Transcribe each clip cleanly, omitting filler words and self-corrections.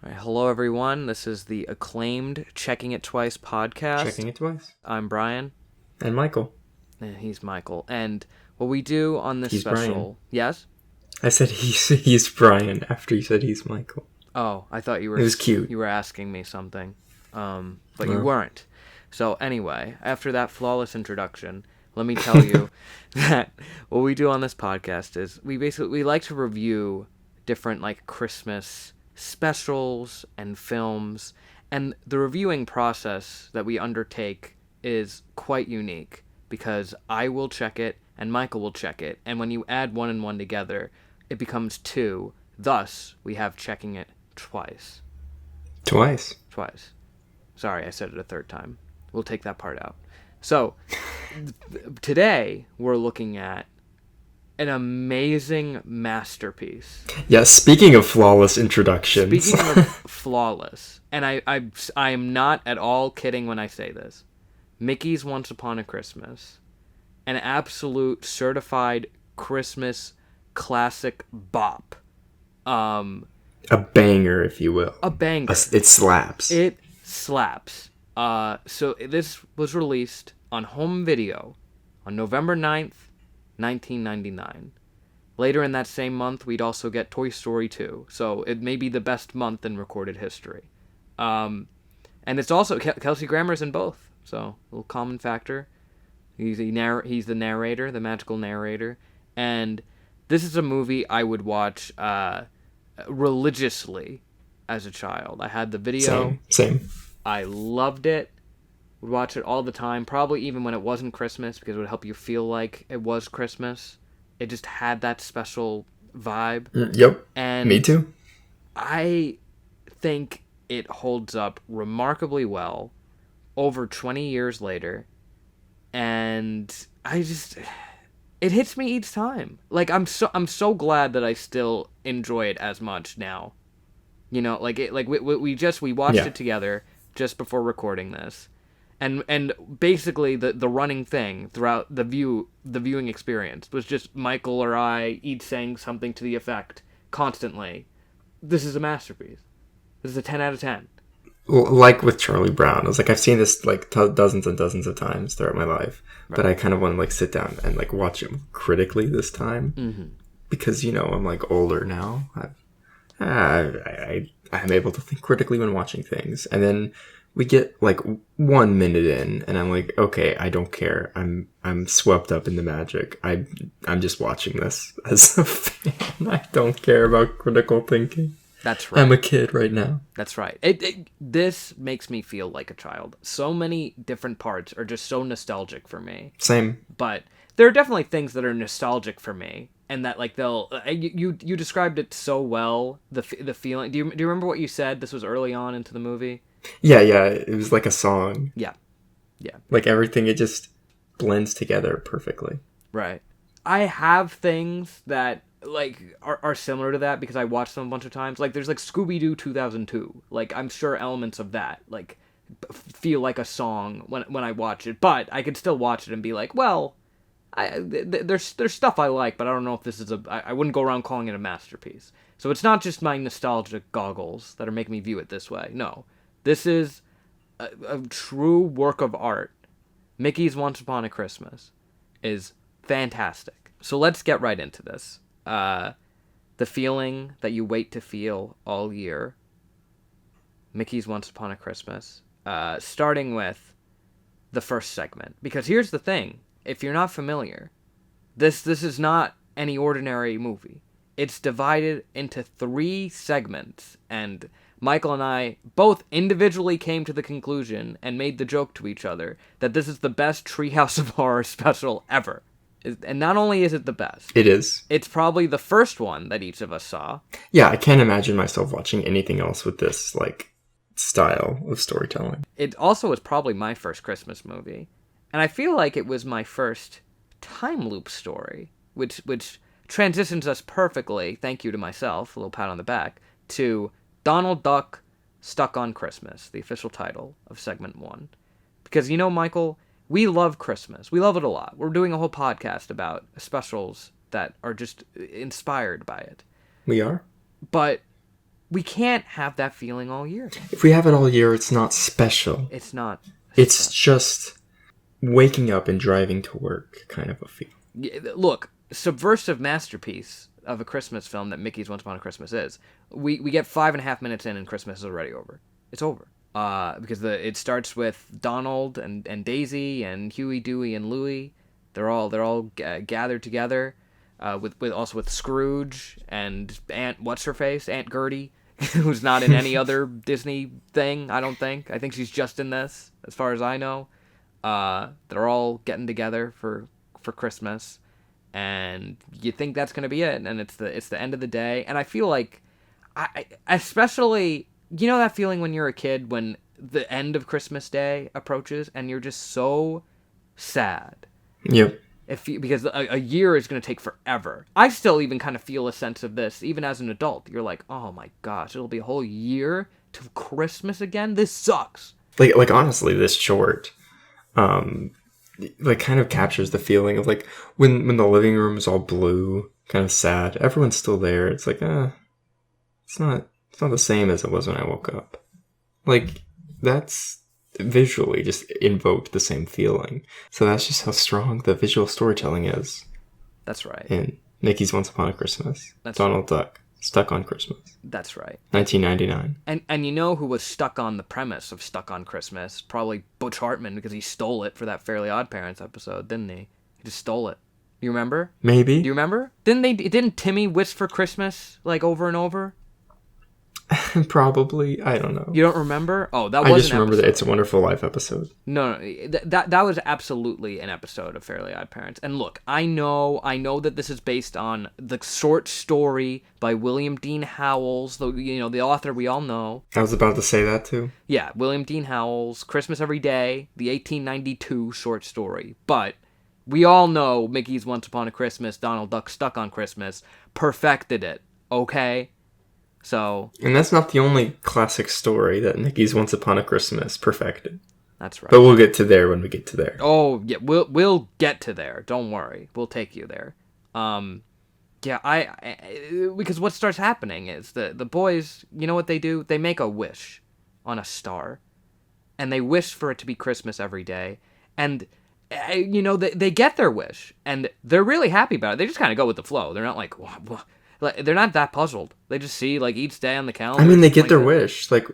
All right, hello, everyone. This is the acclaimed Checking It Twice podcast. Checking It Twice. I'm Brian. And Michael. And he's Michael. And what we do on this He's special... Brian. Yes? I said he's Brian after you said he's Michael. Oh, I thought you were... It was cute. You were asking me something. But you weren't. So anyway, after that flawless introduction, let me tell you that what we do on this podcast is we like to review different Christmas specials and films, and the reviewing process that we undertake is quite unique because I will check it and Michael will check it, and when you add one and one together it becomes two, thus we have Checking It Twice. Sorry, I said it a third time. We'll take that part out. So today we're looking at an amazing masterpiece. Yeah, speaking of flawless introductions. Speaking of flawless, and I am not at all kidding when I say this, Mickey's Once Upon a Christmas, an absolute certified Christmas classic bop. A banger, if you will. A banger. It slaps. It slaps. So this was released on home video on November 9th, 1999. Later in that same month, we'd also get Toy Story 2. So it may be the best month in recorded history. And it's also Kelsey Grammer's in both. So a little common factor. He's the narrator, the magical narrator. And this is a movie I would watch religiously as a child. I had the video. Same. I loved it. Would watch it all the time, probably even when it wasn't Christmas, because it would help you feel like it was Christmas. It just had that special vibe. Yep. And me too. I think it holds up remarkably well over 20 years later. And it hits me each time. I'm so glad that I still enjoy it as much now. You know, we watched it together just before recording this. And basically the running thing throughout the viewing experience was just Michael or I each saying something to the effect constantly, "This is a masterpiece. This is a 10 out of 10." Like with Charlie Brown, I was I've seen this dozens and dozens of times throughout my life, right. But I kind of want to sit down and watch him critically this time, because I'm older now. I'm able to think critically when watching things, and then we get 1 minute in, and I'm okay, I don't care. I'm swept up in the magic. I'm just watching this as a fan. I don't care about critical thinking. That's right. I'm a kid right now. That's right. This makes me feel like a child. So many different parts are just so nostalgic for me. Same. But there are definitely things that are nostalgic for me, and that they'll. You described it so well. The feeling. Do you remember what you said? This was early on into the movie. Yeah. It was like a song. Yeah. Everything, it just blends together perfectly. Right. I have things that are similar to that because I watched them a bunch of times. There's Scooby-Doo 2002. I'm sure elements of that feel like a song when I watch it, but I could still watch it and be well, there's stuff I like, but I don't know if this is I wouldn't go around calling it a masterpiece. So it's not just my nostalgic goggles that are making me view it this way. No. This is a true work of art. Mickey's Once Upon a Christmas is fantastic. So let's get right into this. The feeling that you wait to feel all year. Mickey's Once Upon a Christmas. Starting with the first segment. Because here's the thing. If you're not familiar, this is not any ordinary movie. It's divided into 3 segments, and Michael and I both individually came to the conclusion and made the joke to each other that this is the best Treehouse of Horror special ever. And not only is it the best, it is. It's probably the first one that each of us saw. Yeah, I can't imagine myself watching anything else with this style of storytelling. It also was probably my first Christmas movie, and I feel like it was my first time loop story, which transitions us perfectly. Thank you to myself, a little pat on the back, to Donald Duck Stuck on Christmas, the official title of segment 1. Because Michael, we love Christmas. We love it a lot. We're doing a whole podcast about specials that are just inspired by it. We are? But We can't have that feeling all year. If we have it all year, it's not special. It's not. It's just waking up and driving to work kind of a feel. Look, subversive masterpiece of a Christmas film that Mickey's Once Upon a Christmas is. We get 5.5 minutes in and Christmas is already over. It's over. Because it starts with Donald and Daisy and Huey, Dewey, and Louie. They're all gathered together. With Scrooge and Aunt What's-Her-Face, Aunt Gertie, who's not in any other Disney thing, I don't think. I think she's just in this, as far as I know. They're all getting together for Christmas, and you think that's gonna be it, and it's the end of the day. And I feel like, I especially, you know that feeling when you're a kid when the end of Christmas Day approaches and you're just so sad. Yep. Because a year is going to take forever. I still even kind of feel a sense of this, even as an adult. You're like, oh my gosh, it'll be a whole year to Christmas again? This sucks. Like honestly, this short, like kind of captures the feeling of like when the living room is all blue, kind of sad. Everyone's still there. It's like, it's not the same as it was when I woke up. Like, that's visually just invoked the same feeling. So that's just how strong the visual storytelling is. That's right. In Mickey's Once Upon a Christmas. That's Donald Duck. Stuck on Christmas. That's right. 1999. And you know who was stuck on the premise of Stuck on Christmas? Probably Butch Hartman, because he stole it for that Fairly Odd Parents episode, didn't he? He just stole it. You remember? Maybe. Do you remember? Didn't Timmy wish for Christmas like over and over? Probably. I don't know. You don't remember? Oh, that was I just remember the It's a Wonderful Life episode. No, that was absolutely an episode of Fairly Odd Parents. And look, I know that this is based on the short story by William Dean Howells, the author we all know. I was about to say that too. Yeah, William Dean Howells, Christmas Every Day, the 1892 short story. But we all know Mickey's Once Upon a Christmas, Donald Duck Stuck on Christmas, perfected it, okay? So, and that's not the only classic story that Mickey's Once Upon a Christmas perfected. That's right. But we'll get to there when we get to there. Oh, yeah, we'll get to there. Don't worry. We'll take you there. Yeah, because what starts happening is the boys, you know what they do? They make a wish on a star, and they wish for it to be Christmas every day, and they get their wish, and they're really happy about it. They just kind of go with the flow. They're not like, what? Like, they're not that puzzled. They just see like each day on the calendar. I mean, they get their wish. Like,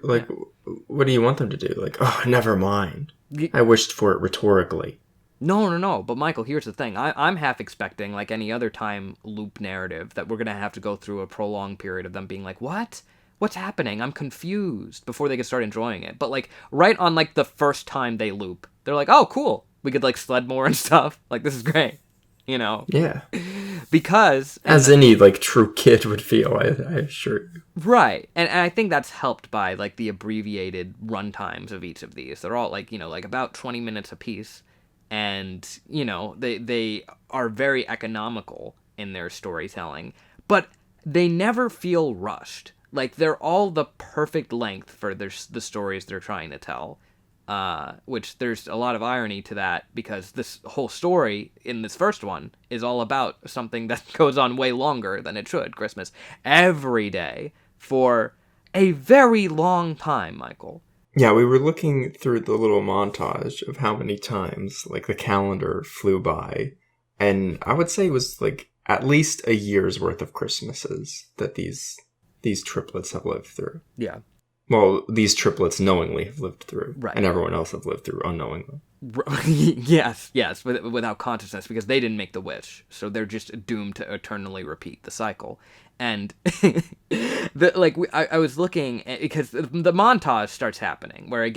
what do you want them to do? Like, oh, never mind. I wished for it rhetorically. No. But Michael, here's the thing. I'm half expecting, like any other time loop narrative, that we're gonna have to go through a prolonged period of them being like, what? What's happening? I'm confused, before they can start enjoying it. But like right on like the first time they loop, they're like, oh, cool. We could like sled more and stuff. Like, this is great. Yeah. Because as any like true kid would feel, I assure you. Right. And I think that's helped by like the abbreviated run times of each of these. They're all like, like about 20 minutes apiece. And, they are very economical in their storytelling, but they never feel rushed. Like, they're all the perfect length for the stories they're trying to tell. Which there's a lot of irony to that, because this whole story in this first one is all about something that goes on way longer than it should. Christmas every day for a very long time, Michael. Yeah, we were looking through the little montage of how many times like the calendar flew by, and I would say it was like at least a year's worth of Christmases that these triplets have lived through. Yeah. Well, these triplets knowingly have lived through, right, and everyone else have lived through unknowingly. Yes, without consciousness, because they didn't make the wish, so they're just doomed to eternally repeat the cycle. And I was looking because the montage starts happening where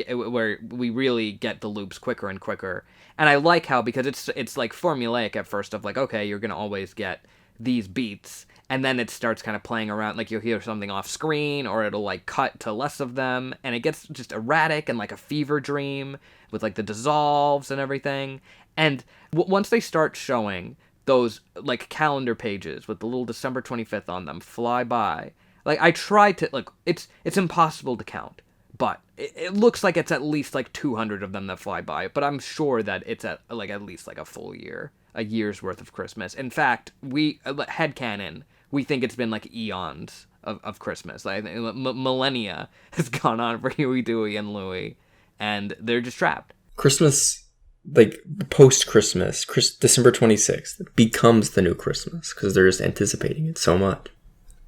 we really get the loops quicker and quicker, and I like how, because it's like formulaic at first of like, okay, you're gonna always get these beats. And then it starts kind of playing around, like you'll hear something off screen, or it'll like cut to less of them, and it gets just erratic and like a fever dream with like the dissolves and everything. And once they start showing those like calendar pages with the little December 25th on them fly by, like I tried to, like, it's impossible to count, but it looks like it's at least like 200 of them that fly by, but I'm sure that it's at least like a full year, a year's worth of Christmas. In fact, we headcanon, we think it's been like eons of Christmas. Like millennia has gone on for Huey, Dewey, and Louie, and they're just trapped. Christmas, like post Christmas, December 26th becomes the new Christmas because they're just anticipating it so much.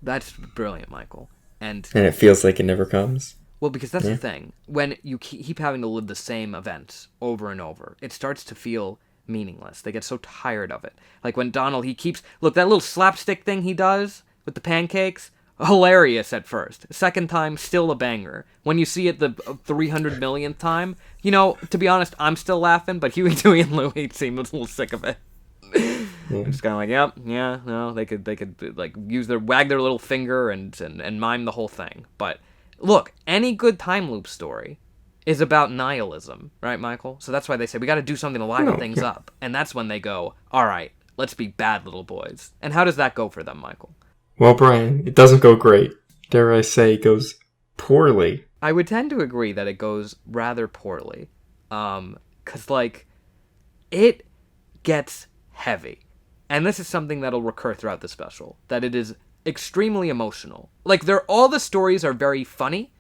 That's brilliant, Michael. And it feels like it never comes. Well, because that's the thing. When you keep having to live the same events over and over, it starts to feel meaningless. They get so tired of it. Like when Donald, look, that little slapstick thing he does with the pancakes, hilarious at first. Second time, still a banger. When you see it the 300 millionth time, to be honest, I'm still laughing, but Huey, Dewey, and Louie seem a little sick of it. I'm just kind of like, yep, yeah, no, they could like wag their little finger and mime the whole thing. But look, any good time loop story is about nihilism, right, Michael? So that's why they say we got to do something to liven things up, and that's when they go, all right, let's be bad little boys. And how does that go for them, Michael? Well, Brian, it doesn't go great. Dare I say, it goes poorly. I would tend to agree that it goes rather poorly, 'cause like it gets heavy. And this is something that'll recur throughout the special, that it is extremely emotional. Like, all the stories are very funny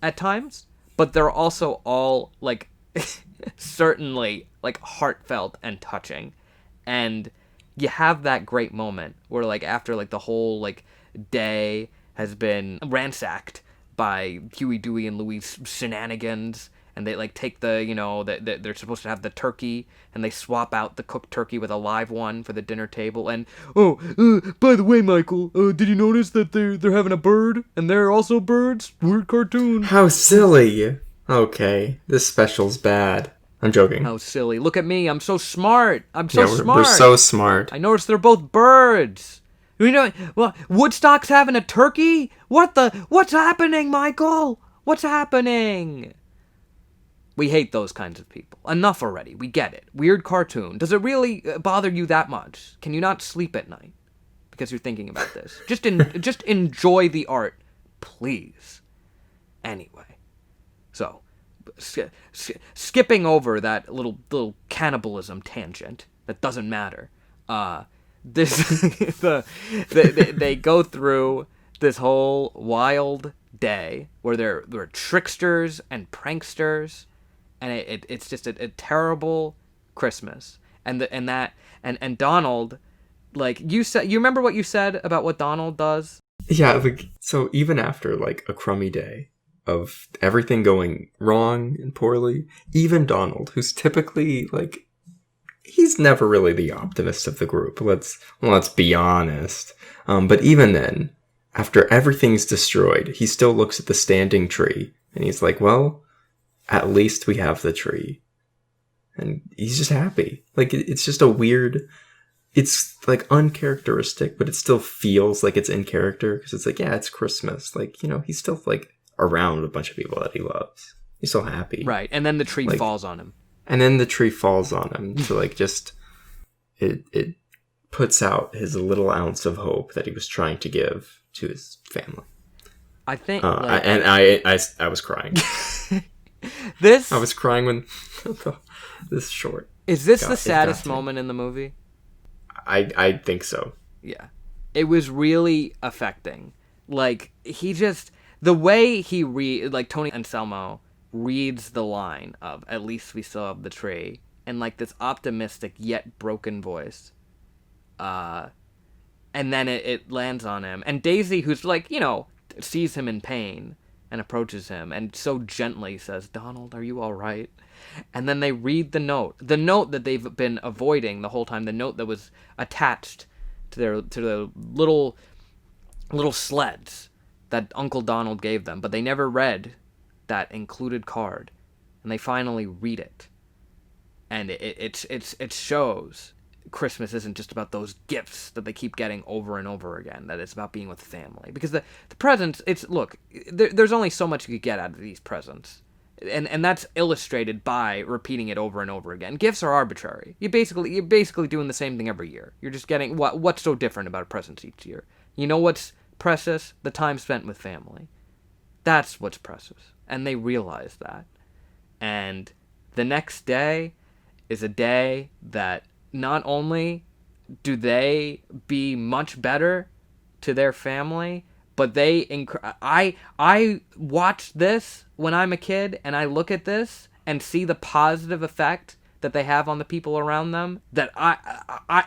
at times, but they're also all, like, certainly, like, heartfelt and touching. And you have that great moment where, like, after, like, the whole, like, day has been ransacked by Huey, Dewey, and Louie's shenanigans, and they like take they're supposed to have the turkey, and they swap out the cooked turkey with a live one for the dinner table. And by the way, Michael, did you notice that they're having a bird, and they're also birds? Weird cartoon. How silly. Okay, this special's bad. I'm joking. How silly. Look at me. I'm so smart. Smart. We're so smart. I noticed they're both birds. Well, Woodstock's having a turkey? What's happening, Michael? What's happening? We hate those kinds of people. Enough already. We get it. Weird cartoon. Does it really bother you that much? Can you not sleep at night because you're thinking about this? Just enjoy the art, please. Anyway, so skipping over that little cannibalism tangent that doesn't matter. They go through this whole wild day where they're tricksters and pranksters. And it's just a terrible Christmas, and Donald, like you said, you remember what you said about what Donald does? Yeah, like, so even after like a crummy day of everything going wrong and poorly, even Donald, who's typically like, he's never really the optimist of the group. Let's be honest. But even then, after everything's destroyed, he still looks at the standing tree and he's like, well, at least we have the tree. And he's just happy. Like, it's just a weird, it's like uncharacteristic, but it still feels like it's in character. Because it's like, yeah, it's Christmas. Like, he's still like around a bunch of people that he loves. He's so happy. Right. And then the tree falls on him. And then the tree falls on him. So like just, it puts out his little ounce of hope that he was trying to give to his family. I think. I was crying. I was crying when this short. Is this the saddest moment in the movie? I think so. Yeah. It was really affecting. Like, the way like Tony Anselmo reads the line of "at least we still have the tree" in like this optimistic yet broken voice. And then it lands on him. And Daisy, who's like, sees him in pain and approaches him and so gently says, "Donald, are you all right?" And then they read the note that they've been avoiding the whole time, the note that was attached to their little sleds that Uncle Donald gave them, but they never read that included card. And they finally read it. And it shows Christmas isn't just about those gifts that they keep getting over and over again, that it's about being with family. Because the presents, there's only so much you could get out of these presents. And that's illustrated by repeating it over and over again. Gifts are arbitrary. You're basically doing the same thing every year. You're just getting what's so different about presents each year. You know what's precious? The time spent with family. That's what's precious. And they realize that. And the next day is a day that not only do they be much better to their family, but I watch this when I'm a kid, and I look at this and see the positive effect that they have on the people around them. That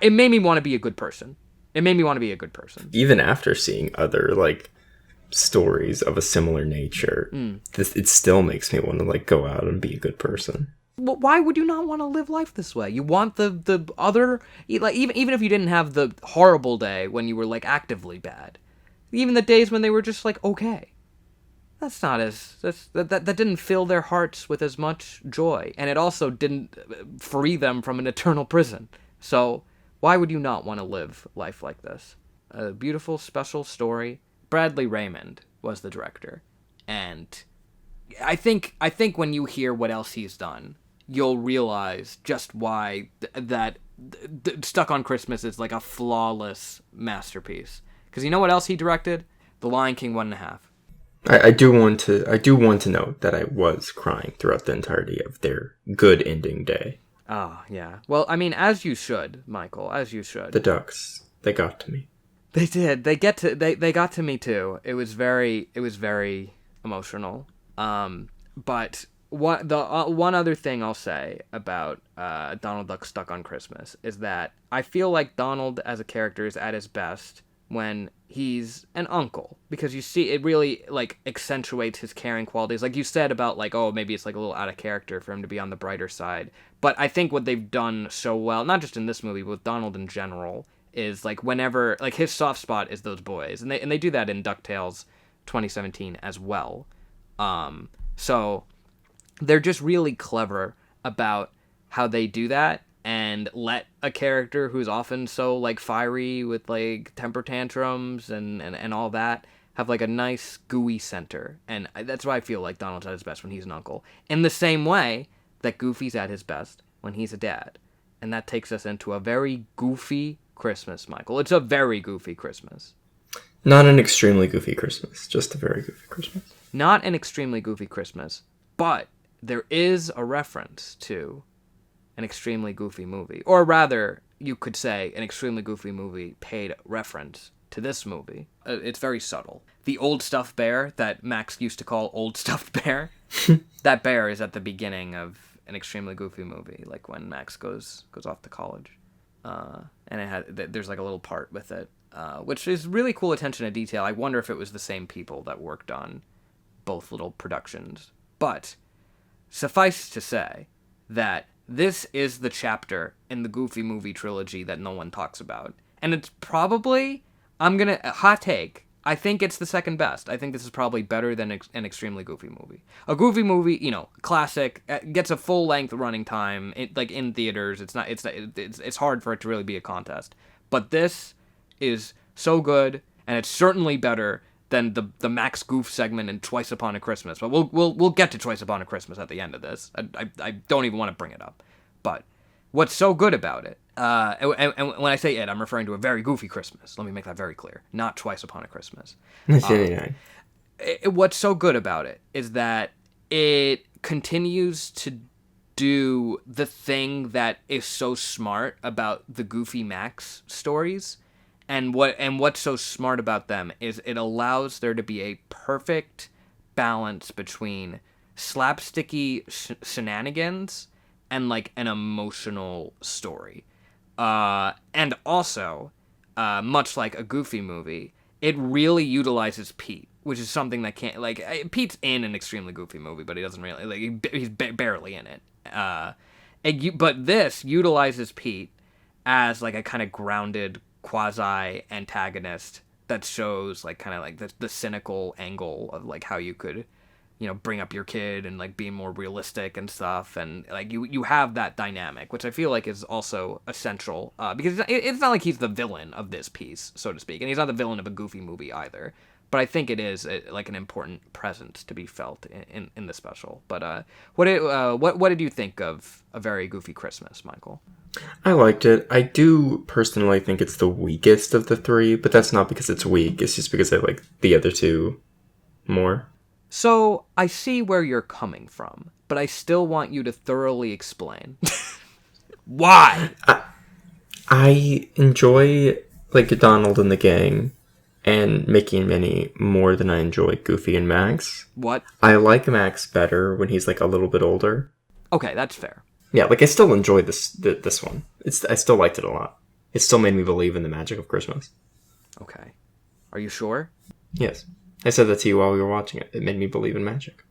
it made me want to be a good person. It made me want to be a good person. Even after seeing other like stories of a similar nature, it still makes me want to like go out and be a good person. Well, why would you not want to live life this way? You want the other, like, even if you didn't have the horrible day when you were like actively bad, even the days when they were just like okay. That didn't fill their hearts with as much joy, and it also didn't free them from an eternal prison. So why would you not want to live life like this? A beautiful, special story. Bradley Raymond was the director, and I think when you hear what else he's done, you'll realize just why Stuck on Christmas is like a flawless masterpiece. Because you know what else he directed? The Lion King 1.5. I do want to note that I was crying throughout the entirety of their good ending day. Oh, yeah. Well, I mean, as you should, Michael, as you should. The ducks, they got to me. They did. They got to me too. It was very emotional. But what the one other thing I'll say about Donald Duck Stuck on Christmas is that I feel like Donald as a character is at his best when he's an uncle, because you see it really like accentuates his caring qualities, like you said about like, oh, maybe it's like a little out of character for him to be on the brighter side. But I think what they've done so well, not just in this movie but with Donald in general, is like whenever like his soft spot is those boys, and they do that in DuckTales 2017 as well. So they're just really clever about how they do that and let a character who's often so like fiery with like temper tantrums and all that have like a nice gooey center. And that's why I feel like Donald's at his best when he's an uncle, in the same way that Goofy's at his best when he's a dad. And that takes us into a very goofy Christmas, Michael. It's a very goofy Christmas. Not an extremely goofy Christmas, just a very goofy Christmas. Not an extremely goofy Christmas, but there is a reference to an extremely goofy movie. Or rather, you could say an extremely goofy movie paid reference to this movie. It's very subtle. The old stuffed bear that Max used to call Old Stuffed Bear, that bear is at the beginning of an extremely goofy movie, like when Max goes off to college. And there's like a little part with it, which is really cool attention to detail. I wonder if it was the same people that worked on both little productions. But suffice to say that this is the chapter in the Goofy movie trilogy that no one talks about. And it's probably, hot take, I think it's the second best. I think this is probably better than an extremely goofy movie. A goofy movie, classic, gets a full length running time, like in theaters. It's hard for it to really be a contest. But this is so good, and it's certainly better than the Max Goof segment in Twice Upon a Christmas. But we'll get to Twice Upon a Christmas at the end of this. I don't even want to bring it up. But what's so good about it, and when I say it, I'm referring to A Very Goofy Christmas. Let me make that very clear. Not Twice Upon a Christmas. What's so good about it is that it continues to do the thing that is so smart about the Goofy Max stories. And what's so smart about them is it allows there to be a perfect balance between slapsticky shenanigans and like an emotional story. And also, much like a Goofy movie, it really utilizes Pete, which is something that can't, like, Pete's in an extremely Goofy movie, but he doesn't really, like, he's barely in it. But this utilizes Pete as like a kind of grounded quasi-antagonist that shows like kind of like the cynical angle of like how you could, bring up your kid and like being more realistic and stuff, and like you have that dynamic, which I feel like is also essential, because it's not like he's the villain of this piece, so to speak, and he's not the villain of a Goofy movie either. But I think it is like an important presence to be felt in the special. But what did you think of A Very Goofy Christmas, Michael? I liked it. I do personally think it's the weakest of the three, but that's not because it's weak. It's just because I like the other two more. So I see where you're coming from, but I still want you to thoroughly explain. Why? I enjoy like Donald and the gang. and Mickey and Minnie more than I enjoy Goofy and Max. What? I like Max better when he's like a little bit older. Okay, that's fair. Yeah, like I still enjoy this one. I still liked it a lot. It still made me believe in the magic of Christmas. Okay. Are you sure? Yes. I said that to you while we were watching it. It made me believe in magic.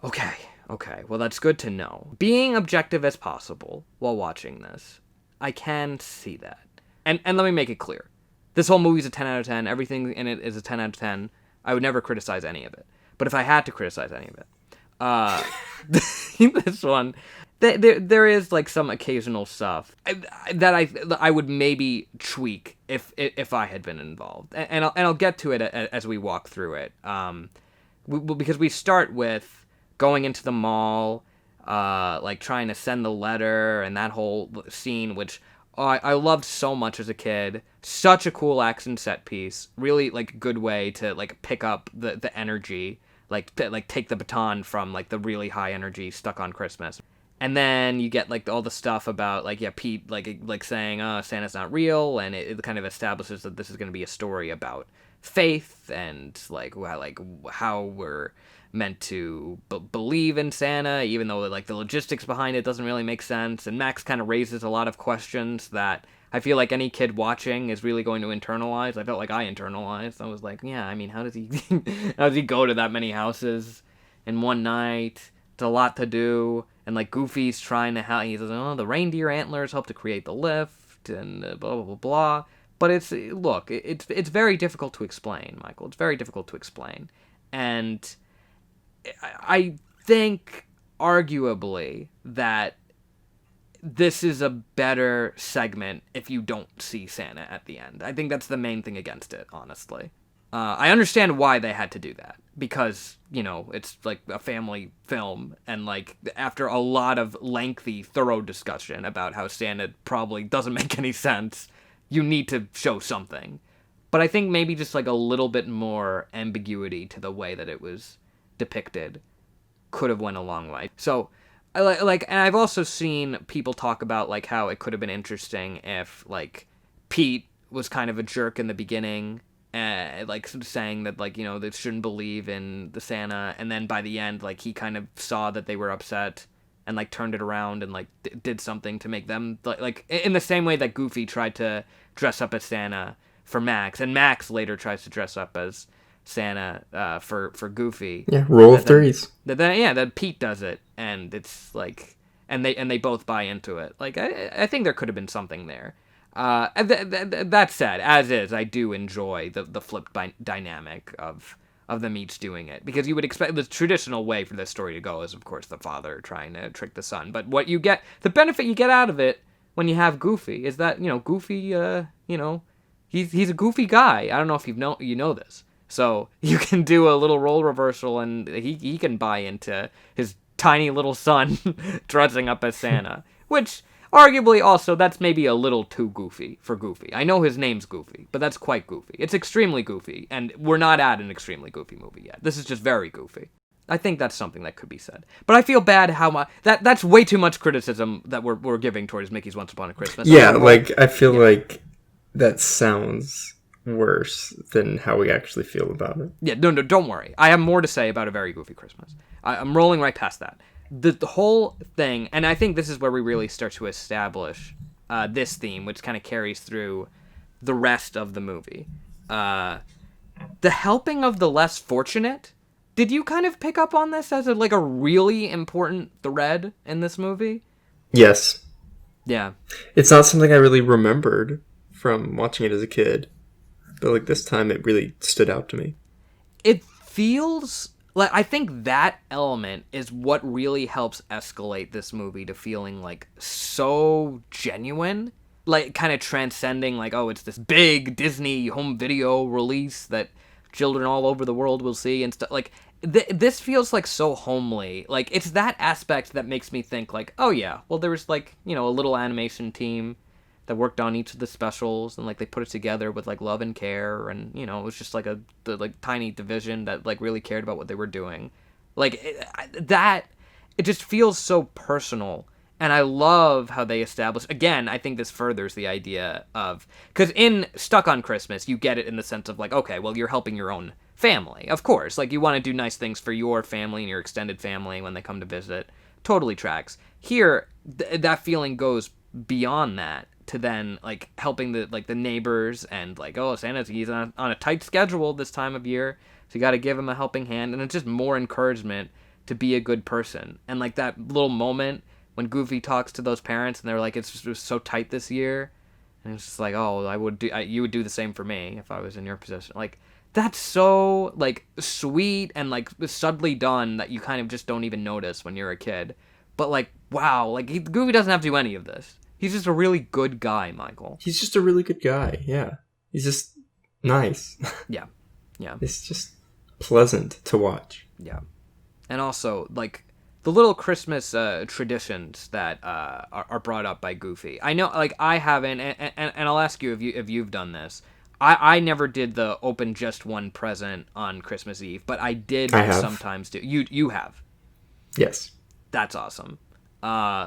Okay. Well, that's good to know. Being objective as possible while watching this, I can see that. And let me make it clear. This whole movie's a 10 out of 10. Everything in it is a 10 out of 10. I would never criticize any of it. But if I had to criticize any of it, this one, there is like some occasional stuff that I would maybe tweak if I had been involved. And I'll get to it as we walk through it. Because we start with going into the mall, like trying to send the letter and that whole scene, which I loved so much as a kid. Such a cool action set piece. Really like good way to like pick up the energy, like take the baton from like the really high energy Stuck on Christmas. And then you get like all the stuff about like Pete like saying Santa's not real, and it kind of establishes that this is going to be a story about faith and like how we're meant to believe in Santa, even though like the logistics behind it doesn't really make sense. And Max kind of raises a lot of questions that I feel like any kid watching is really going to internalize. I felt like I internalized. I was like, yeah, I mean, how does he how does he go to that many houses in one night? It's a lot to do. And like Goofy's trying to help. He says, oh, the reindeer antlers help to create the lift and blah blah blah blah. But it's very difficult to explain, Michael. It's very difficult to explain. And I think, arguably, that this is a better segment if you don't see Santa at the end. I think that's the main thing against it, honestly. I understand why they had to do that. Because, it's like a family film. And, like, after a lot of lengthy, thorough discussion about how Santa probably doesn't make any sense, you need to show something. But I think maybe just, like, a little bit more ambiguity to the way that it was depicted could have went a long way. So, and I've also seen people talk about like how it could have been interesting if like Pete was kind of a jerk in the beginning, like saying that like they shouldn't believe in the Santa, and then by the end like he kind of saw that they were upset and like turned it around and like did something to make them like in the same way that Goofy tried to dress up as Santa for Max, and Max later tries to dress up as Santa for Goofy. Yeah, rule of threes. Then Pete does it, and it's like, and they both buy into it. Like I think there could have been something there. That said, as is, I do enjoy the flipped dynamic of them each doing it, because you would expect the traditional way for this story to go is of course the father trying to trick the son, but what you get, the benefit you get out of it when you have Goofy is that Goofy he's a goofy guy. I don't know if you know this. So you can do a little role reversal, and he can buy into his tiny little son dressing up as Santa, which arguably also that's maybe a little too goofy for Goofy. I know his name's Goofy, but that's quite goofy. It's extremely goofy, and we're not at an extremely goofy movie yet. This is just very goofy. I think that's something that could be said. But I feel bad how much that's way too much criticism that we're giving towards Mickey's Once Upon a Christmas. Yeah, I feel like that sounds worse than how we actually feel about it. Yeah, no, don't worry. I have more to say about A Very Goofy Christmas. I'm rolling right past that. The whole thing, and I think this is where we really start to establish this theme, which kind of carries through the rest of the movie. The helping of the less fortunate. Did you kind of pick up on this as a really important thread in this movie? Yes. Yeah. It's not something I really remembered from watching it as a kid. But like this time it really stood out to me. It feels like, I think that element is what really helps escalate this movie to feeling like so genuine, like kind of transcending like, oh, it's this big Disney home video release that children all over the world will see and stuff. Like this feels like so homely. Like it's that aspect that makes me think like, oh yeah, well there was like, a little animation team that worked on each of the specials, and like they put it together with like love and care, and it was just like the tiny division that like really cared about what they were doing. Like it just feels so personal And I love how they establish, again, I think this furthers the idea of, because in Stuck on Christmas, you get it in the sense of like, okay, well, you're helping your own family, of course. Like, you want to do nice things for your family and your extended family when they come to visit. Totally tracks. Here, that feeling goes beyond that to then, like, helping the neighbors and, like, oh, he's on a tight schedule this time of year, so you got to give him a helping hand. And it's just more encouragement to be a good person. And, like, that little moment when Goofy talks to those parents and they're like, it's just so tight this year, and it's just like, oh, you would do the same for me if I was in your position. Like, that's so, like, sweet and, like, subtly done that you kind of just don't even notice when you're a kid. But, like, wow, like, Goofy doesn't have to do any of this. He's just a really good guy, Michael. He's just a really good guy, yeah. He's just nice. Yeah. It's just pleasant to watch. Yeah. And also, like, the little Christmas traditions that are brought up by Goofy. I know, like, I haven't, and I'll ask you if you've done this. I never did the open just one present on Christmas Eve, but I did sometimes do. You have? Yes. That's awesome.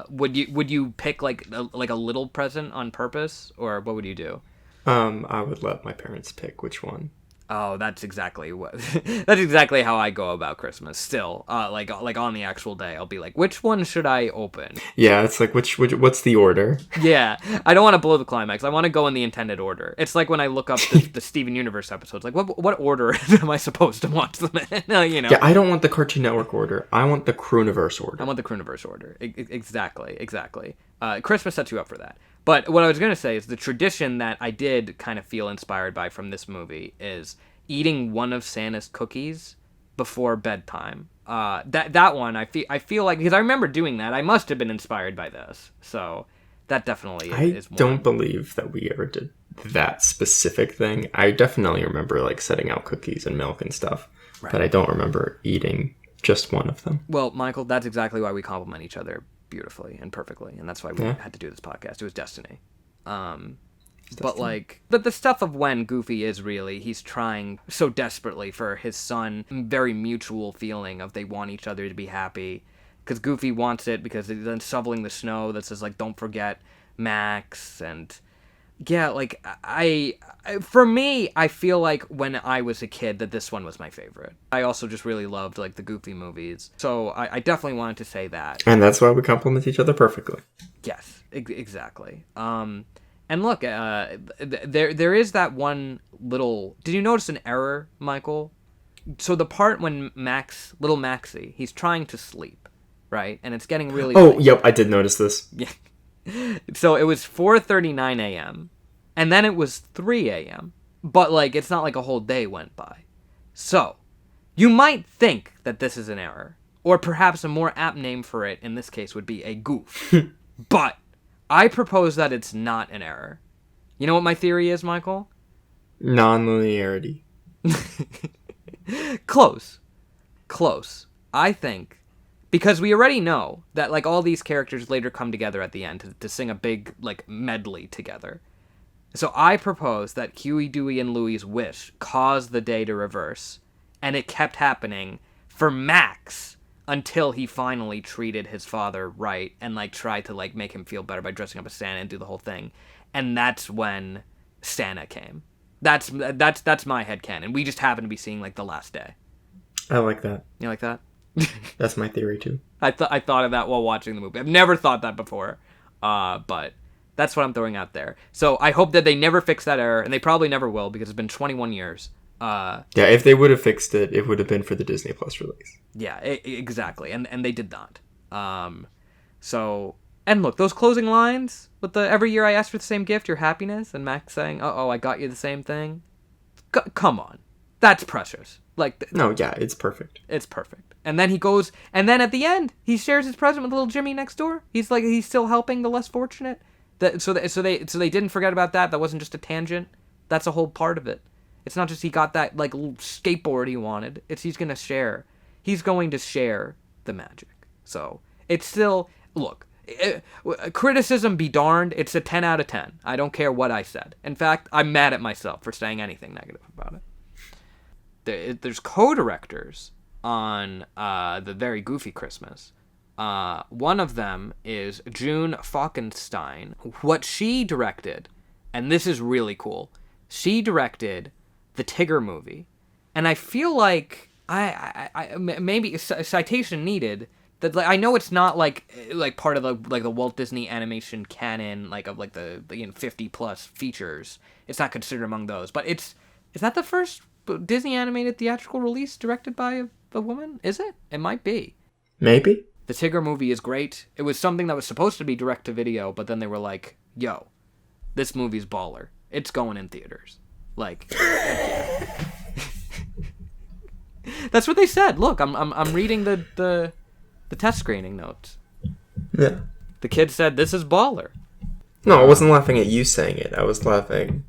Would you pick like a little present on purpose, or what would you do? I would let my parents pick which one. Oh, that's exactly that's exactly how I go about Christmas. Still, like on the actual day, I'll be like, which one should I open? Yeah, it's like which what's the order? Yeah, I don't want to blow the climax. I want to go in the intended order. It's like when I look up the Steven Universe episodes. Like, what order am I supposed to watch them in? You know? Yeah, I don't want the Cartoon Network order. I want the Crooniverse order. I want the Crooniverse order. Exactly. Christmas sets you up for that. But what I was going to say is the tradition that I did kind of feel inspired by from this movie is eating one of Santa's cookies before bedtime. That one, I feel like, because I remember doing that, I must have been inspired by this. So that definitely is one. I don't believe that we ever did that specific thing. I definitely remember, like, setting out cookies and milk and stuff. Right. But I don't remember eating just one of them. Well, Michael, that's exactly why we complement each other beautifully and perfectly, and that's why we had to do this podcast. It was destiny. But like, but the stuff of when Goofy is really, he's trying so desperately for his son, very mutual feeling of they want each other to be happy, because Goofy wants it because he's then shoveling the snow that says, like, don't forget Max. And yeah, like, for me, I feel like when I was a kid that this one was my favorite. I also just really loved, like, the Goofy movies. So I definitely wanted to say that. And that's why we complement each other perfectly. Yes, exactly. And look, there is that one little... Did you notice an error, Michael? So the part when little Maxie, he's trying to sleep, right? And it's getting really late. Yep, I did notice this. Yeah. So it was 4:39 a.m. and then it was 3 a.m. But, like, it's not like a whole day went by. So, you might think that this is an error. Or perhaps a more apt name for it, in this case, would be a goof. But I propose that it's not an error. You know what my theory is, Michael? Non-linearity. Close. I think, because we already know that, like, all these characters later come together at the end to sing a big, like, medley together. So I propose that Huey, Dewey, and Louie's wish caused the day to reverse, and it kept happening for Max until he finally treated his father right and, like, tried to, like, make him feel better by dressing up as Santa and do the whole thing. And that's when Santa came. That's my headcanon. We just happen to be seeing, like, the last day. I like that. You like that? That's my theory too. I thought of that while watching the movie. I've never thought that before, but that's what I'm throwing out there. So I hope that they never fix that error, and they probably never will because it's been 21 years. Yeah, if they would have fixed it, it would have been for the Disney Plus release. Yeah, exactly, and they did not. So, and look, those closing lines with the every year I ask for the same gift, your happiness, and Max saying, "Oh, I got you the same thing." Come on, that's precious. Like, no, yeah, it's perfect. It's perfect. And then he goes, and then at the end, he shares his present with little Jimmy next door. He's like, he's still helping the less fortunate. So they didn't forget about that. That wasn't just a tangent. That's a whole part of it. It's not just he got that, like, skateboard he wanted. It's he's going to share. He's going to share the magic. So it's still, look, criticism be darned. It's a 10 out of 10. I don't care what I said. In fact, I'm mad at myself for saying anything negative about it. There's co-directors on the Very Goofy Christmas. One of them is June Falkenstein. What she directed, and this is really cool, she directed the Tigger movie. And I feel like I maybe a citation needed. That, like, I know it's not like part of the Walt Disney animation canon, like of like the 50 plus features. It's not considered among those, but is that the first Disney animated theatrical release directed by a woman? Is it? It might be. Maybe. The Tigger movie is great. It was something that was supposed to be direct to video, but then they were like, "Yo, this movie's baller. It's going in theaters." Like, that's what they said. Look, I'm reading the test screening notes. Yeah. The kid said, "This is baller." No, I wasn't laughing at you saying it. I was laughing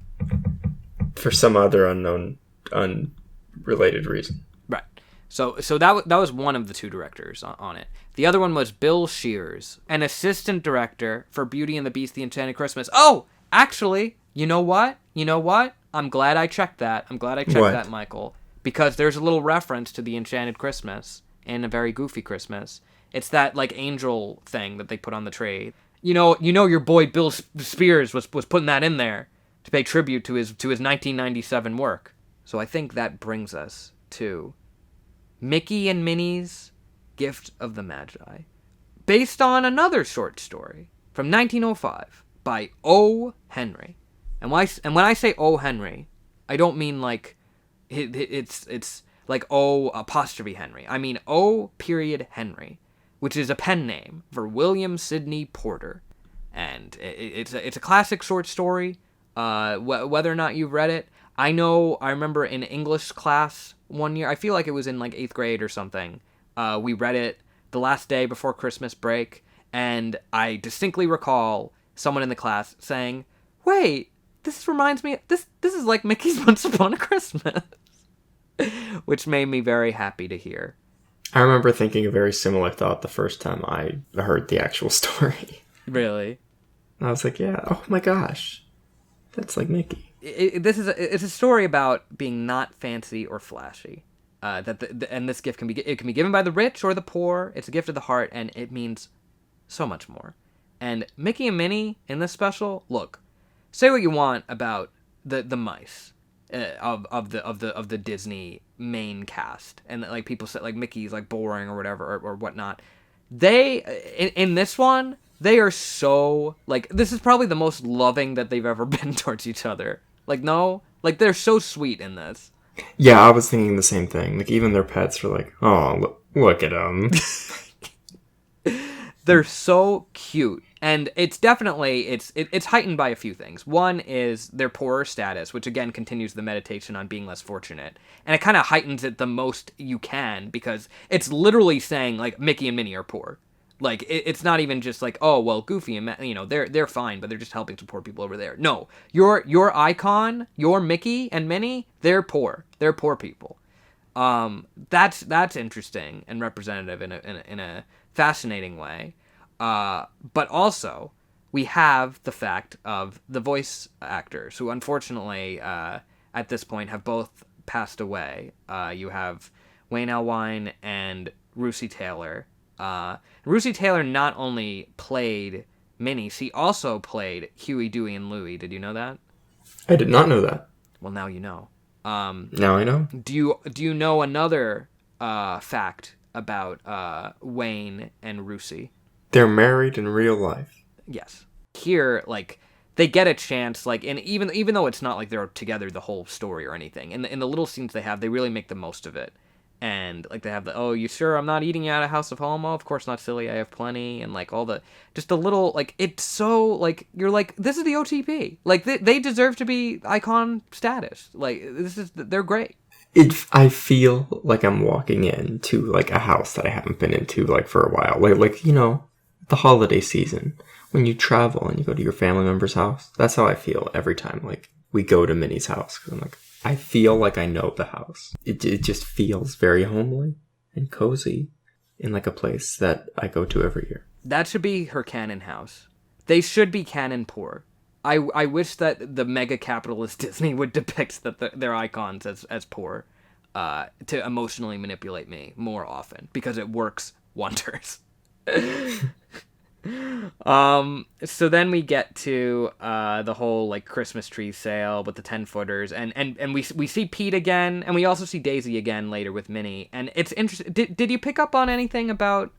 for some other unrelated reason. Right. So that was one of the two directors on it. The other one was Bill Shears, an assistant director for Beauty and the Beast: The Enchanted Christmas. Oh, actually, you know what? I'm glad I checked that. That, Michael, because there's a little reference to The Enchanted Christmas and A Very Goofy Christmas. It's that like angel thing that they put on the tree. You know, your boy Bill Spears was putting that in there to pay tribute to his 1997 work. So I think that brings us to Mickey and Minnie's Gift of the Magi, based on another short story from 1905 by O. Henry. And when I say O. Henry, I don't mean like it's like O apostrophe Henry. I mean O period Henry, which is a pen name for William Sidney Porter. And it's a classic short story. Whether or not you've read it, I remember in English class one year, I feel like it was in like 8th grade or something, we read it the last day before Christmas break, and I distinctly recall someone in the class saying, "Wait, this reminds me, this is like Mickey's Once Upon a Christmas," which made me very happy to hear. I remember thinking a very similar thought the first time I heard the actual story. Really? And I was like, yeah, oh my gosh, that's like Mickey. It's a story about being not fancy or flashy. And this gift can be given by the rich or the poor. It's a gift of the heart, and it means so much more. And Mickey and Minnie in this special, look, say what you want about the mice of the Disney main cast, and like people say like Mickey's like boring or whatever or whatnot. They in this one, they are so like, this is probably the most loving that they've ever been towards each other. Like, no, like they're so sweet in this. Yeah, I was thinking the same thing. Like, even their pets are like, oh, look at them. They're so cute. And it's definitely, it's heightened by a few things. One is their poorer status, which again continues the meditation on being less fortunate. And it kind of heightens it the most you can, because it's literally saying, like, Mickey and Minnie are poor. Like, it's not even just like, oh, well, Goofy and, they're fine, but they're just helping support people over there. No, your icon, your Mickey and Minnie, they're poor. They're poor people. That's interesting and representative in a fascinating way. But also, we have the fact of the voice actors, who unfortunately, at this point, have both passed away. You have Wayne Allwine and Russi Taylor. Russi Taylor not only played Minnie, she also played Huey, Dewey, and Louie. Did you know that? I did not know that. Well, now you know. Now I know. Do you know another fact about Wayne and Russi? They're married in real life. Yes. Here, like, they get a chance, like, and even though it's not like they're together the whole story or anything, in the little scenes they have, they really make the most of it. And, like, they have the, oh, you sure I'm not eating you out of House of Home? Oh, of course not, silly, I have plenty. And, like, all the, just a little, like, it's so, like, you're like, this is the OTP. Like, they deserve to be icon status. Like, they're great. I feel like I'm walking into, like, a house that I haven't been into, like, for a while. Like the holiday season, when you travel and you go to your family member's house. That's how I feel every time, like, we go to Minnie's house. Because I'm like, I feel like I know the house. It just feels very homely and cozy in, like, a place that I go to every year. That should be her canon house. They should be canon poor. I wish that the mega capitalist Disney would depict their icons as poor to emotionally manipulate me more often, because it works wonders. So then we get to the whole like Christmas tree sale with the 10-footers, and we see Pete again, and we also see Daisy again later with Minnie. And it's interesting. Did you pick up on anything about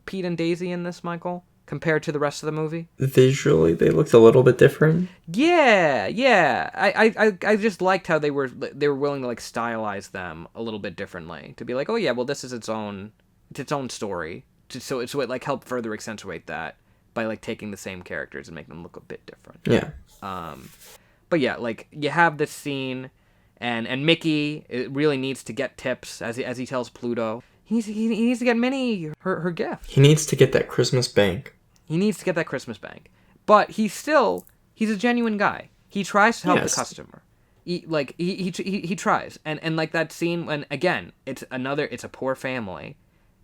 Pete and Daisy in this, Michael, compared to the rest of the movie? Visually, they looked a little bit different. Yeah. I just liked how they were willing to like stylize them a little bit differently, to be like, oh yeah, well this is its own story. So it like helped further accentuate that by like taking the same characters and making them look a bit different. Yeah. But yeah, like you have this scene, and Mickey really needs to get tips as he tells Pluto. He needs to get Minnie her gift. He needs to get that Christmas bank. He needs to get that Christmas bank. But he's a genuine guy. He tries to help the customer. He tries. And like that scene when, again, it's a poor family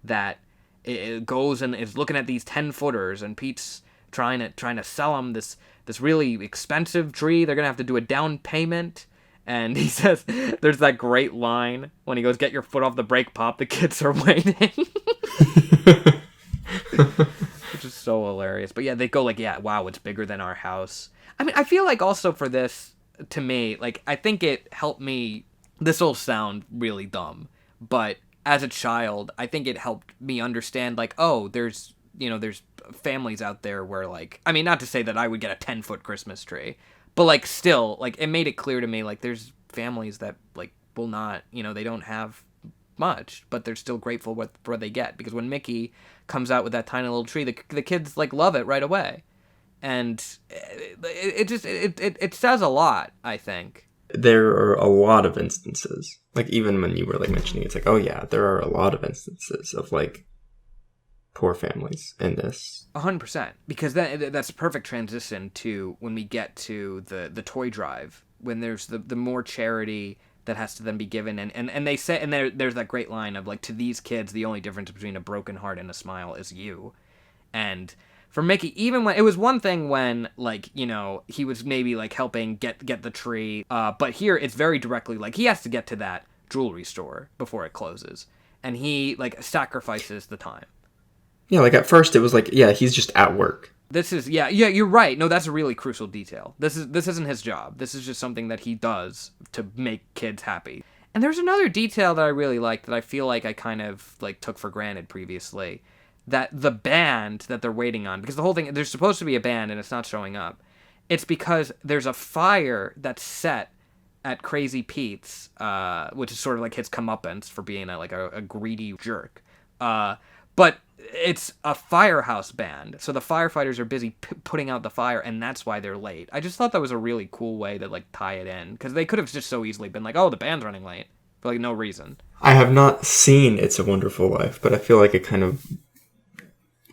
that it goes and is looking at these 10-footers, and Pete's trying to sell them this really expensive tree. They're going to have to do a down payment. And he says, there's that great line when he goes, "Get your foot off the brake, Pop. The kids are waiting." Which is so hilarious. But yeah, they go like, yeah, wow, it's bigger than our house. I mean, I feel like also for this, to me, like, I think it helped me. This will sound really dumb, but as a child, I think it helped me understand, like, oh, there's families out there where, like, I mean, not to say that I would get a 10-foot Christmas tree, but, like, still, like, it made it clear to me, like, there's families that, like, will not, they don't have much, but they're still grateful for what they get. Because when Mickey comes out with that tiny little tree, the kids, like, love it right away. And it says a lot, I think. There are a lot of instances, like, even when you were like mentioning, it's like, oh yeah, there are a lot of instances of like poor families in this. 100%, because that's a perfect transition to when we get to the toy drive, when there's the more charity that has to then be given, and they say, and there's that great line of like, to these kids the only difference between a broken heart and a smile is you. And for Mickey, even when it was one thing when, like, he was maybe like helping get the tree, but here it's very directly like he has to get to that jewelry store before it closes, and he like sacrifices the time. Yeah, like at first it was like, yeah, he's just at work. This is yeah, you're right. No, that's a really crucial detail. This isn't his job. This is just something that he does to make kids happy. And there's another detail that I really like that I feel like I kind of like took for granted previously. That the band that they're waiting on, because the whole thing, there's supposed to be a band and it's not showing up. It's because there's a fire that's set at Crazy Pete's, which is sort of like his comeuppance for being a greedy jerk. But it's a firehouse band, so the firefighters are busy putting out the fire, and that's why they're late. I just thought that was a really cool way to like tie it in, because they could have just so easily been like, oh, the band's running late, for like no reason. I have not seen It's a Wonderful Life, but I feel like it kind of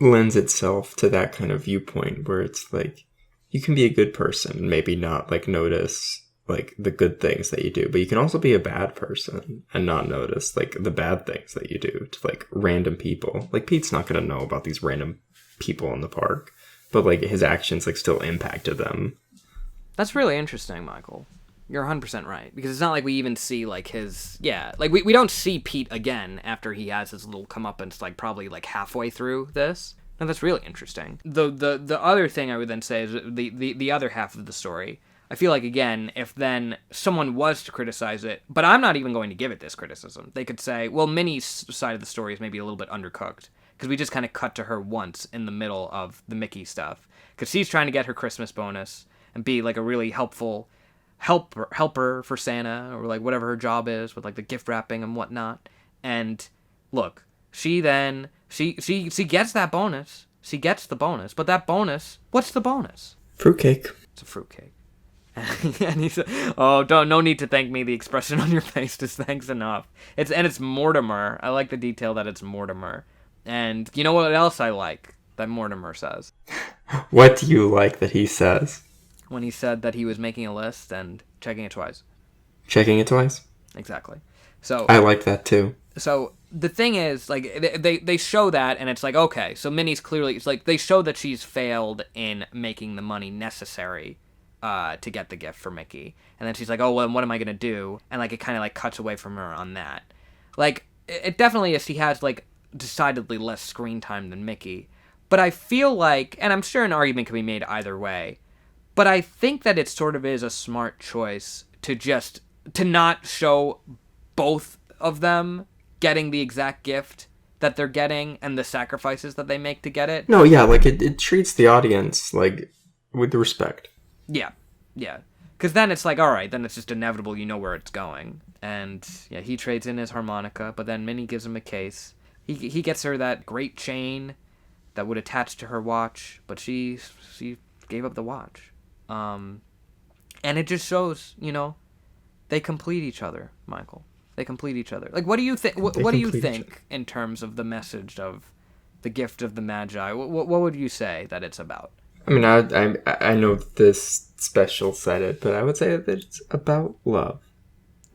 lends itself to that kind of viewpoint where it's like you can be a good person and maybe not like notice like the good things that you do, but you can also be a bad person and not notice like the bad things that you do to like random people. Like Pete's not going to know about these random people in the park, but like his actions like still impacted them. That's really interesting, Michael. You're 100% right, because it's not like we even see like his like we don't see Pete again after he has his little comeuppance, like probably like halfway through this. And that's really interesting. The other thing I would then say is the other half of the story. I feel like, again, if then someone was to criticize it, but I'm not even going to give it this criticism, they could say, well, Minnie's side of the story is maybe a little bit undercooked, because we just kind of cut to her once in the middle of the Mickey stuff, because she's trying to get her Christmas bonus and be like a really helpful helper for Santa, or like whatever her job is with like the gift wrapping and whatnot. And look, she gets that bonus. She gets the bonus, but that bonus, what's the bonus? Fruitcake. It's a fruitcake. And he said, "Oh, no need to thank me. The expression on your face is thanks enough." It's Mortimer. I like the detail that it's Mortimer. And you know what else I like that Mortimer says? What do you like that he says? When he said that he was making a list and checking it twice. Checking it twice? Exactly. So I like that too. So the thing is, like, they show that, and it's like, okay, so Minnie's clearly, it's like, they show that she's failed in making the money necessary to get the gift for Mickey. And then she's like, oh, well, what am I going to do? And, like, it kind of, like, cuts away from her on that. Like, it definitely is, she has, like, decidedly less screen time than Mickey. But I feel like, and I'm sure an argument can be made either way, but I think that it sort of is a smart choice to not show both of them getting the exact gift that they're getting and the sacrifices that they make to get it. No, yeah, like it treats the audience like with respect. Yeah. Because then it's like, all right, then it's just inevitable. You know where it's going. And yeah, he trades in his harmonica, but then Minnie gives him a case. He gets her that great chain that would attach to her watch, but she gave up the watch. And it just shows, they complete each other, Michael. They complete each other. Like, what do you think? What do you think in terms of the message of the gift of the Magi? What would you say that it's about? I mean, I know this special said it, but I would say that it's about love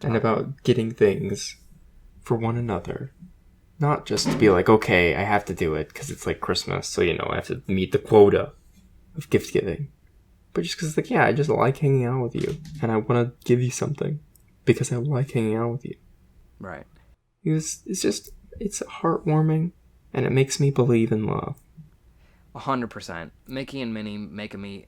and about getting things for one another. Not just to be like, okay, I have to do it because it's like Christmas, so I have to meet the quota of gift giving. But just because it's like, yeah, I just like hanging out with you, and I want to give you something because I like hanging out with you. Right. It's heartwarming, and it makes me believe in love. 100%. Mickey and Minnie making me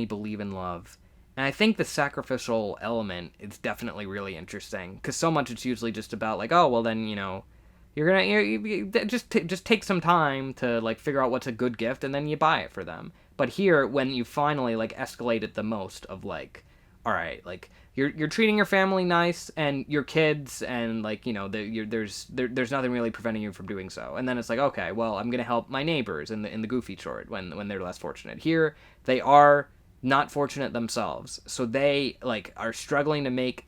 believe in love. And I think the sacrificial element is definitely really interesting, because so much it's usually just about like, oh, well then, you're gonna you just take some time to like figure out what's a good gift, and then you buy it for them. But here, when you finally like escalate it the most of like, all right, like you're treating your family nice and your kids, and like there's nothing really preventing you from doing so. And then it's like, okay, well, I'm gonna help my neighbors in the Goofy short when they're less fortunate. Here, they are not fortunate themselves, so they like are struggling to make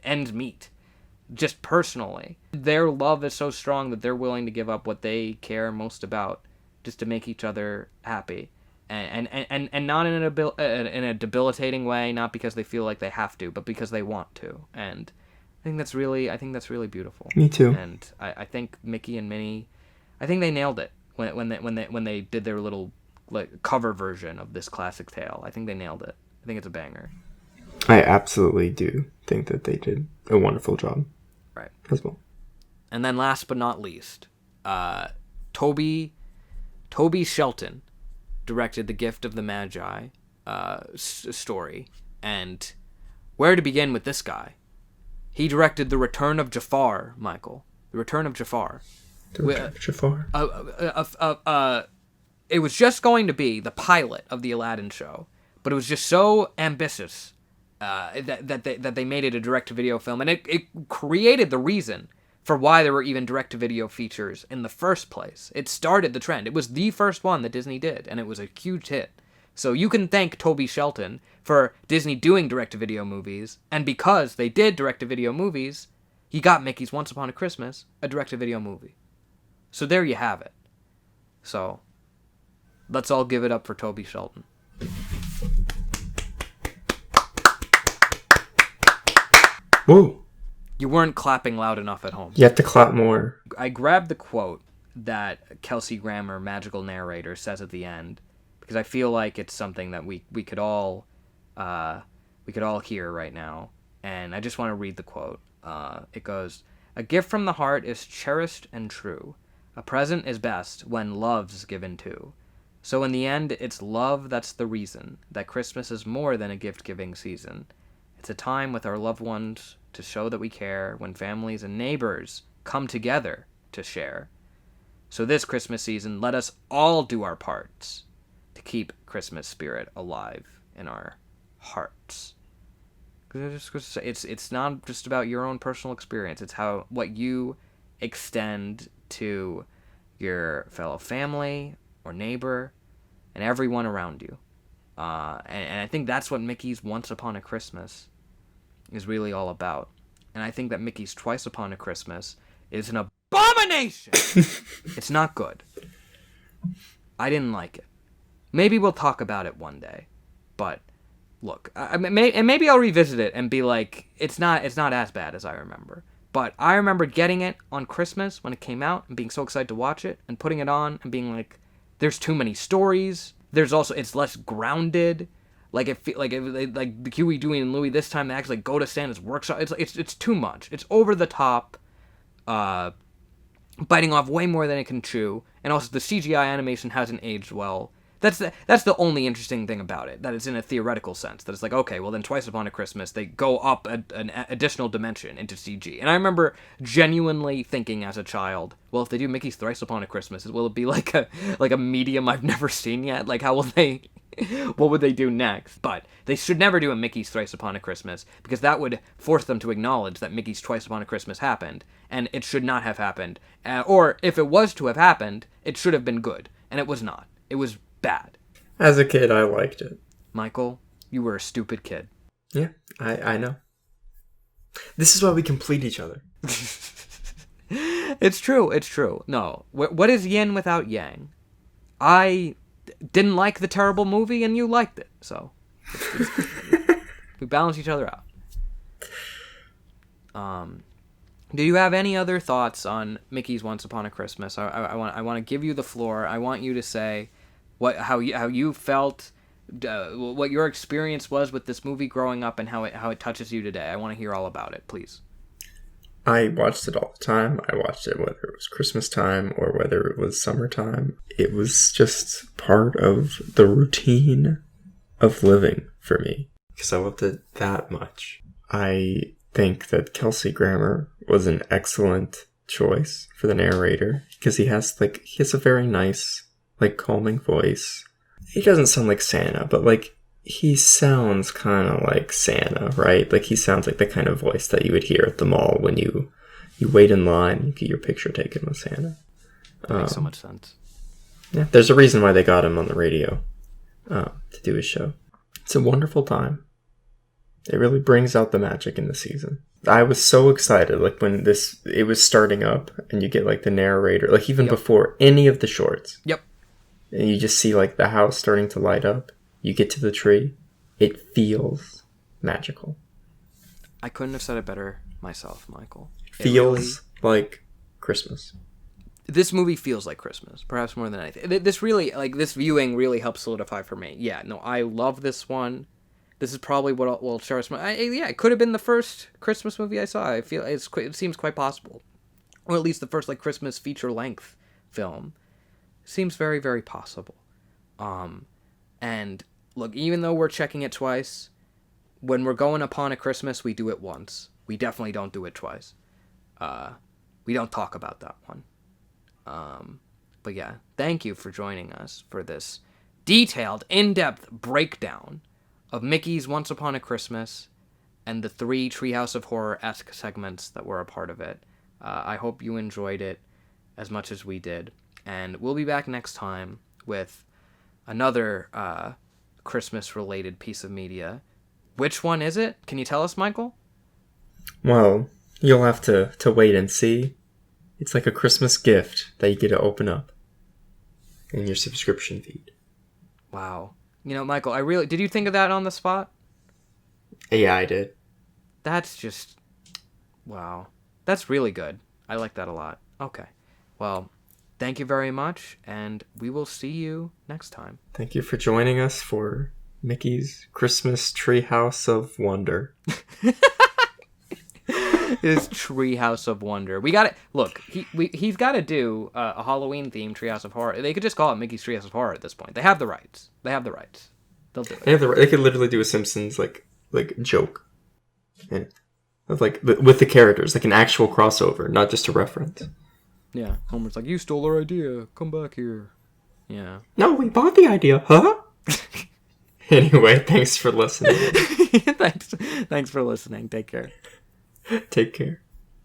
ends meet. Just personally, their love is so strong that they're willing to give up what they care most about just to make each other happy, and not in a debilitating way, not because they feel like they have to, but because they want to. And I think that's really beautiful. Me too. And I think Mickey and Minnie, I think they nailed it when they did their little like cover version of this classic tale. I think they nailed it. I think it's a banger. I absolutely do think that they did a wonderful job. Right. As well. And then last but not least, Toby Shelton directed The Gift of the Magi story. And where to begin with this guy? He directed The Return of Jafar, Michael. The Return of Jafar. The Return of Jafar. It was just going to be the pilot of the Aladdin show, but it was just so ambitious that they made it a direct-to-video film, and it created the reason for why there were even direct-to-video features in the first place. It started the trend. It was the first one that Disney did, and it was a huge hit. So you can thank Toby Shelton for Disney doing direct-to-video movies, and because they did direct-to-video movies, he got Mickey's Once Upon a Christmas a direct-to-video movie. So there you have it. So let's all give it up for Toby Shelton. Whoa. You weren't clapping loud enough at home. You have to clap more. I grabbed the quote that Kelsey Grammer, magical narrator, says at the end, because I feel like it's something that we could all hear right now, and I just want to read the quote. It goes, "A gift from the heart is cherished and true. A present is best when love's given to. So in the end, it's love that's the reason that Christmas is more than a gift-giving season. It's a time with our loved ones to show that we care, when families and neighbors come together to share. So this Christmas season, let us all do our parts to keep Christmas spirit alive in our hearts." It's not just about your own personal experience. It's what you extend to your fellow family or neighbor and everyone around you. And I think that's what Mickey's Once Upon a Christmas is really all about. And I think that Mickey's Twice Upon a Christmas is an abomination. It's not good. I didn't like it. Maybe we'll talk about it one day. But look, maybe I'll revisit it and be like, it's not as bad as I remember. But I remember getting it on Christmas when it came out and being so excited to watch it and putting it on and being like, there's too many stories. There's also, it's less grounded. Like the Huey, Dewey, and Louie this time they actually go to Santa's workshop. It's too much. It's over the top. biting off way more than it can chew, and also the CGI animation hasn't aged well. That's the only interesting thing about it, that it's in a theoretical sense, that it's like, okay, well then Twice Upon a Christmas, they go up an additional dimension into CG. And I remember genuinely thinking as a child, well, if they do Mickey's Thrice Upon a Christmas, will it be like a medium I've never seen yet? Like, how will they, what would they do next? But they should never do a Mickey's Thrice Upon a Christmas, because that would force them to acknowledge that Mickey's Twice Upon a Christmas happened, and it should not have happened. Or, if it was to have happened, it should have been good, and it was not. It was bad. As a kid, I liked it. Michael, you were a stupid kid. Yeah, I know. This is why we complete each other. It's true. No, what is yin without yang? I didn't like the terrible movie, and you liked it, so we balance each other out. Do you have any other thoughts on Mickey's Once Upon a Christmas? I want to give you the floor. I want you to say how you felt, what your experience was with this movie growing up, and how it touches you today. I want to hear all about it, please. I watched it all the time. I watched it whether it was Christmas time or whether it was summertime. It was just part of the routine of living for me, because I loved it that much. I think that Kelsey Grammer was an excellent choice for the narrator, because he has a very nice, calming voice. He doesn't sound like Santa, but he sounds kind of like Santa, right? He sounds like the kind of voice that you would hear at the mall when you wait in line, you get your picture taken with Santa. That makes so much sense. Yeah, there's a reason why they got him on the radio to do his show. It's a wonderful time. It really brings out the magic in the season. I was so excited, when it was starting up, and you get the narrator, even Yep. before any of the shorts. Yep. And you just see the house starting to light up. You get to the tree. It feels magical. I couldn't have said it better myself, Michael. It feels like Christmas. This movie feels like Christmas, perhaps more than anything. This really, this viewing really helps solidify for me. Yeah, no, I love this one. This is probably what will show us. It could have been the first Christmas movie I saw. I feel it seems quite possible, or at least the first Christmas feature length film. Seems very, very possible. And look, even though we're checking it twice, when we're going upon a Christmas, we do it once. We definitely don't do it twice. We don't talk about that one. But yeah, thank you for joining us for this detailed, in-depth breakdown of Mickey's Once Upon a Christmas and the 3 Treehouse of Horror-esque segments that were a part of it. I hope you enjoyed it as much as we did. And we'll be back next time with another Christmas-related piece of media. Which one is it? Can you tell us, Michael? Well, you'll have to wait and see. It's like a Christmas gift that you get to open up in your subscription feed. Wow. Michael, did you think of that on the spot? Yeah, I did. That's just... Wow. That's really good. I like that a lot. Okay. Well, thank you very much, and we will see you next time. Thank you for joining us for Mickey's Christmas Treehouse of Wonder. His Treehouse of Wonder. We got it. Look, he's got to do a Halloween-themed Treehouse of Horror. They could just call it Mickey's Treehouse of Horror at this point. They have the rights. They'll do it. They could literally do a Simpsons joke, and with the characters, an actual crossover, not just a reference. Yeah, Homer's like, you stole our idea. Come back here. Yeah. No, we bought the idea, huh? Anyway, thanks for listening. Thanks for listening. Take care. Take care.